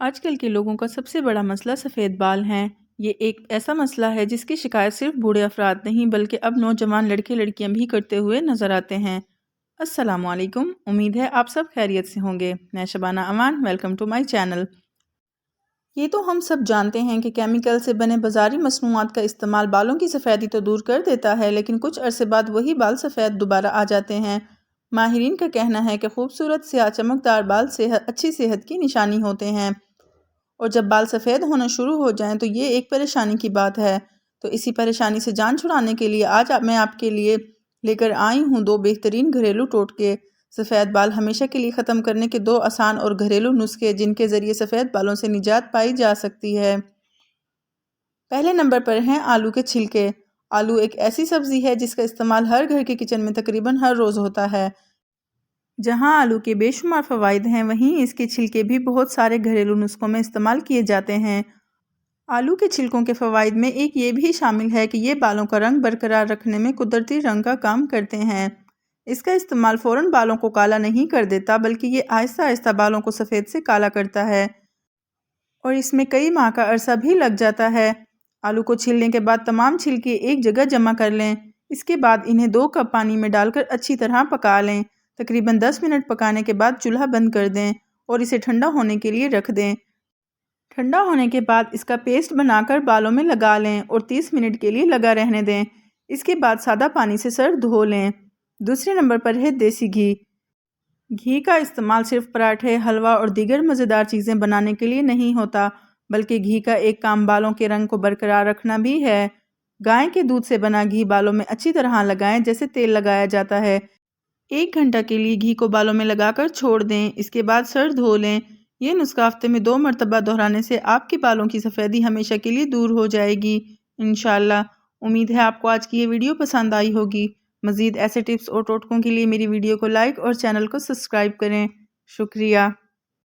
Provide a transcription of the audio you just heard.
آج کل کے لوگوں کا سب سے بڑا مسئلہ سفید بال ہیں۔ یہ ایک ایسا مسئلہ ہے جس کی شکایت صرف بوڑھے افراد نہیں بلکہ اب نوجوان لڑکے لڑکیاں بھی کرتے ہوئے نظر آتے ہیں۔ السلام علیکم، امید ہے آپ سب خیریت سے ہوں گے۔ میں شبانہ امان، ویلکم ٹو مائی چینل۔ یہ تو ہم سب جانتے ہیں کہ کیمیکل سے بنے بازاری مصنوعات کا استعمال بالوں کی سفیدی تو دور کر دیتا ہے، لیکن کچھ عرصے بعد وہی بال سفید دوبارہ آ جاتے ہیں۔ ماہرین کا کہنا ہے کہ خوبصورت سیاہ چمکدار بال اچھی صحت کی نشانی ہوتے ہیں، اور جب بال سفید ہونا شروع ہو جائیں تو یہ ایک پریشانی کی بات ہے۔ تو اسی پریشانی سے جان چھڑانے کے لیے آج میں آپ کے لیے لے کر آئی ہوں 2 بہترین گھریلو ٹوٹکے، سفید بال ہمیشہ کے لیے ختم کرنے کے 2 آسان اور گھریلو نسخے جن کے ذریعے سفید بالوں سے نجات پائی جا سکتی ہے۔ پہلے نمبر پر ہیں آلو کے چھلکے۔ آلو ایک ایسی سبزی ہے جس کا استعمال ہر گھر کے کچن میں تقریباً ہر روز ہوتا ہے۔ جہاں آلو کے بے شمار فوائد ہیں، وہیں اس کے چھلکے بھی بہت سارے گھریلو نسخوں میں استعمال کیے جاتے ہیں۔ آلو کے چھلکوں کے فوائد میں ایک یہ بھی شامل ہے کہ یہ بالوں کا رنگ برقرار رکھنے میں قدرتی رنگ کا کام کرتے ہیں۔ اس کا استعمال فوراً بالوں کو کالا نہیں کر دیتا بلکہ یہ آہستہ آہستہ بالوں کو سفید سے کالا کرتا ہے، اور اس میں کئی ماہ کا عرصہ بھی لگ جاتا ہے۔ آلو کو چھیلنے کے بعد تمام چھلکے ایک جگہ جمع کر لیں۔ اس کے بعد انہیں 2 کپ پانی میں ڈال کر اچھی طرح پکا لیں۔ تقریباً 10 منٹ پکانے کے بعد چولہا بند کر دیں اور اسے ٹھنڈا ہونے کے لیے رکھ دیں۔ ٹھنڈا ہونے کے بعد اس کا پیسٹ بنا کر بالوں میں لگا لیں اور 30 منٹ کے لیے لگا رہنے دیں۔ اس کے بعد سادہ پانی سے سر دھو لیں۔ دوسرے نمبر پر ہے دیسی گھی۔ گھی کا استعمال صرف پراٹھے، حلوہ اور دیگر مزیدار چیزیں بنانے کے لیے نہیں ہوتا، بلکہ گھی کا ایک کام بالوں کے رنگ کو برقرار رکھنا بھی ہے۔ گائے کے دودھ سے بنا گھی بالوں میں اچھی طرح لگائیں جیسے تیل لگایا جاتا ہے۔ 1 گھنٹہ کے لیے گھی کو بالوں میں لگا کر چھوڑ دیں۔ اس کے بعد سر دھو لیں۔ یہ نسخہ ہفتے میں 2 مرتبہ دہرانے سے آپ کے بالوں کی سفیدی ہمیشہ کے لیے دور ہو جائے گی انشاءاللہ۔ امید ہے آپ کو آج کی یہ ویڈیو پسند آئی ہوگی۔ مزید ایسے ٹپس اور ٹوٹکوں کے لیے میری ویڈیو کو لائک اور چینل کو سبسکرائب کریں۔ شکریہ۔